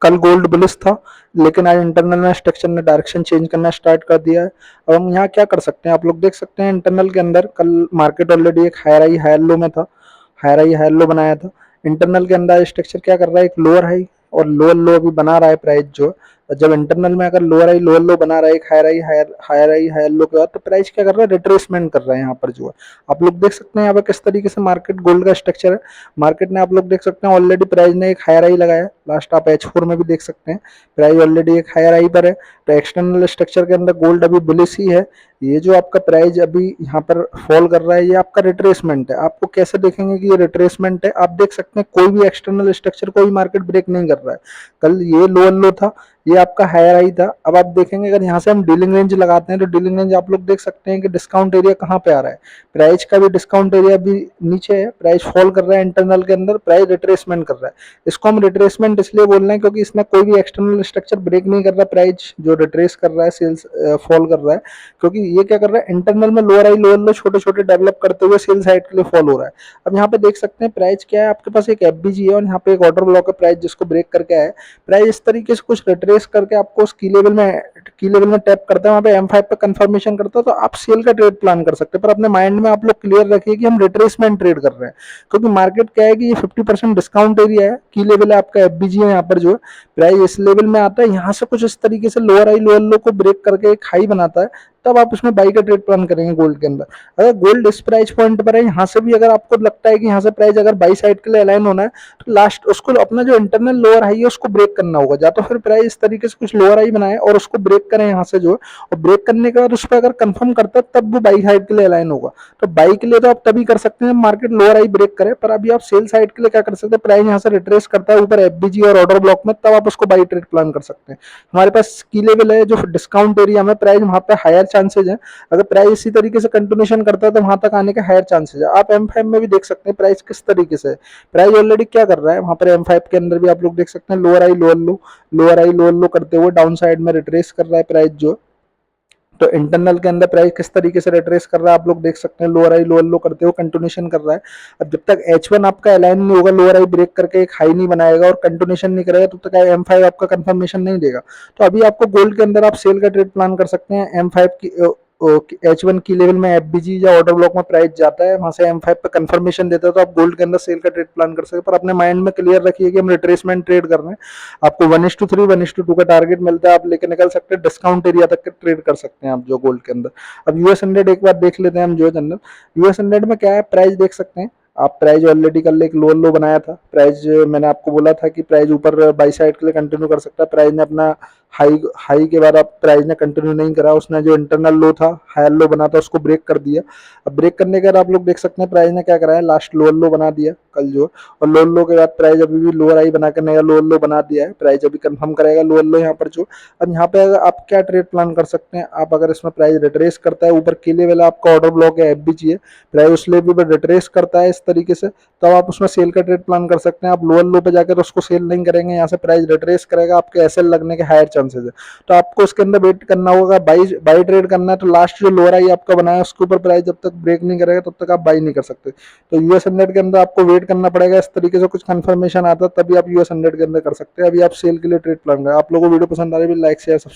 कल gold bullish था, लेकिन आज इंटरनल में स्ट्रक्चर ने डायरेक्शन चेंज करना स्टार्ट कर दिया है। अब हम यहाँ क्या कर सकते हैं, आप लोग देख सकते हैं इंटरनल के अंदर कल मार्केट ऑलरेडी एक हायर हाई हायर लो में था, हायर हाई हायर लो बनाया था। इंटरनल के अंदर स्ट्रक्चर क्या कर रहा है, एक लोअर हाई और लोअर लो अभी बना रहा है प्राइस जो है। जब इंटरनल में अगर लोअर हाई लोअर लो बना रहा है एक हायर लो के बाद, तो प्राइस क्या कर रहा है, रिट्रेसमेंट कर रहा है यहाँ पर जो है। आप लोग देख सकते हैं यहाँ पर किस तरीके से मार्केट गोल्ड का स्ट्रक्चर है। मार्केट ने आप लोग देख सकते हैं ऑलरेडी प्राइस ने एक हायर हाई लगाया, लास्ट आप H4 में भी देख सकते हैं प्राइस ऑलरेडी एक हायर हाई पर है। तो एक्सटर्नल स्ट्रक्चर के अंदर गोल्ड अभी बुलिश ही है। ये जो आपका प्राइस अभी यहाँ पर फॉल कर रहा है, ये आपका रिट्रेसमेंट है। आपको कैसे देखेंगे कि ये रिट्रेसमेंट है, आप देख सकते हैं कोई भी एक्सटर्नल स्ट्रक्चर कोई मार्केट ब्रेक नहीं कर रहा है। कल ये लोअर लो था, ये आपका हायर हाई था। अब आप देखेंगे अगर यहाँ से हम डीलिंग रेंज लगाते हैं, तो डीलिंग रेंज आप लोग देख सकते हैं कि डिस्काउंट एरिया कहाँ पे आ रहा है, प्राइस का भी डिस्काउंट एरिया भी नीचे है, प्राइस फॉल कर रहा है इंटरनल के अंदर, प्राइस रिट्रेसमेंट कर रहा है। इसको हम रिट्रेसमेंट इसलिए बोल रहे हैं क्योंकि इसमें कोई भी एक्सटर्नल स्ट्रक्चर ब्रेक नहीं कर रहा, प्राइस जो रिट्रेस कर रहा है, सेल्स फॉल कर रहा है, क्योंकि ये क्या कर रहा है, इंटरनल में लोअर हाई लोअर लो छोटे छोटे डेवलप करते हुए सेल साइड के लिए फॉल हो रहा है। अब यहाँ पे देख सकते हैं प्राइस क्या है, आपके पास एक एफबीजी है और यहाँ पे एक ऑर्डर ब्लॉक है प्राइस जिसको ब्रेक करके आया है। प्राइस इस तरीके से कुछ रिट्रेस करके आपको उस की लेवल में टैप करता है, वहाँ पे M5 पे कंफर्मेशन करता है, तो आप सेल का ट्रेड प्लान कर सकते हैं। पर अपने माइंड में आप लोग क्लियर रखिए कि हम रिट्रेसमेंट ट्रेड कर रहे हैं, क्योंकि मार्केट क्या है कि ये 50% डिस्काउंट एरिया है, की लेवल है आपका एफबीजी है यहाँ पर जो है, प्राइस इस लेवल में आता है, यहाँ से कुछ इस तरीके से लोअर हाई लोअर लो को ब्रेक करके एक हाई बनाता है, तब आप उसमें बाई का ट्रेड प्लान करेंगे गोल्ड के अंदर। अगर गोल्ड इस प्राइस पॉइंट पर है, यहाँ से भी अगर आपको लगता है कि यहाँ से प्राइस अगर बाई साइड के लिए अलाइन होना है, तो लास्ट उसको अपना जो इंटरनल लोअर हाई है उसको ब्रेक करना होगा, या तो फिर प्राइस इस तरीके से कुछ लोअर हाई बनाए और उसको ब्रेक करें यहाँ से जो है, और ब्रेक करने के बाद उस पर अगर कंफर्म करता है तब वो बाई साइड के लिए अलाइन होगा। तो बाई के लिए तो आप तभी कर सकते हैं मार्केट लोअर हाई ब्रेक करे, पर अभी आप सेल साइड के लिए क्या कर सकते हैं, प्राइस यहाँ से रिट्रेस करता है ऊपर एफबीजी और ऑर्डर ब्लॉक में, तब आप उसको बाई ट्रेड प्लान कर सकते हैं। हमारे पास की लेवल है जो डिस्काउंट एरिया में, प्राइस वहां पे हायर चांसेज है, अगर प्राइस इसी तरीके से कंटिन्यूशन करता है तो वहां तक आने के हायर चांसेस है। आप M5 में भी देख सकते हैं प्राइस किस तरीके से, प्राइस ऑलरेडी क्या कर रहा है वहां पर M5 के अंदर भी आप लोग देख सकते हैं लोअर हाई लोअर लो करते हुए डाउन साइड में रिट्रेस कर रहा है प्राइस जो। तो इंटरनल के अंदर प्राइस किस तरीके से रिट्रेस कर रहा है आप लोग देख सकते हैं, लोअर हाई लोअर लो करते हुए कंटिन्यूशन कर रहा है। अब जब तक H1 आपका अलाइन नहीं होगा, लोअर हाई ब्रेक करके एक हाई नहीं बनाएगा और कंटिन्यूशन नहीं करेगा, तब तक M5 आपका कंफर्मेशन नहीं देगा। तो अभी आपको गोल्ड के अंदर आप सेल का ट्रेड प्लान कर सकते हैं। M5 की H1 की लेवल में एफबीजी या ऑर्डर ब्लॉक में प्राइस जाता है, वहां से M5 पे कंफर्मेशन देता है, तो आप गोल्ड के अंदर सेल का ट्रेड प्लान कर सकते हैं। पर अपने माइंड में क्लियर रखिए कि हम रिट्रेसमेंट ट्रेड कर रहे हैं। आपको 1:3 1:2 का टारगेट मिलता है, आप लेके निकल सकते हैं, डिस्काउंट एरिया तक के ट्रेड कर सकते हैं आप जो गोल्ड के अंदर। अब US100 एक बार देख लेते हैं हम जो जनरल US100 में क्या है, प्राइस देख सकते हैं आप, प्राइस ऑलरेडी कल एक लोअर लो बनाया था, प्राइस मैंने आपको बोला था कि प्राइस ऊपर बाई साइड के लिए कंटिन्यू कर सकता है, प्राइस ने अपना हाई के बाद अब प्राइस ने कंटिन्यू नहीं करा, उसने जो इंटरनल लो था हायर लो बना था उसको ब्रेक कर दिया। अब ब्रेक करने के बाद आप लोग देख सकते हैं प्राइस ने क्या करा है, लास्ट लोअर लो बना दिया कल जो, और लोअर लो के बाद प्राइस अभी भी लोअर हाई बना कर नया लोअर लो बना दिया है, प्राइस अभी कंफर्म करेगा लोअर लो यहाँ पर जो। अब यहाँ पे अगर आप क्या ट्रेड प्लान कर सकते हैं, आप अगर इसमें प्राइस रिट्रेस करता है, ऊपर के लेवल आपका ऑर्डर ब्लॉक है एफबीजी है, प्राइस उस लेवल पर रिट्रेस करता है इस तरीके से, तो आप उसमें सेल का ट्रेड प्लान कर सकते हैं। आप लोअर लो पे जाकर उसको सेल नहीं करेंगे, यहाँ से प्राइस रिट्रेस करेगा, आपके एसएल लगने के हायर चांसेस है, तो आपको उसके अंदर वेट करना होगा। बाई ट्रेड करना है तो लास्ट जो लोअर हाई आपका बनाया उसके ऊपर प्राइस जब तक ब्रेक नहीं करेगा तब तक आप बाई नहीं कर सकते। तो US100 के अंदर आपको वेट करना पड़ेगा, इस तरीके से कुछ कंफर्मेशन आता है तभी आप US100 के अंदर कर सकते हैं। अभी आप सेल के लिए ट्रेड प्लान करें। आप लोगों को वीडियो पसंद आ रही है, लाइक शेयर सब्सक्राइब।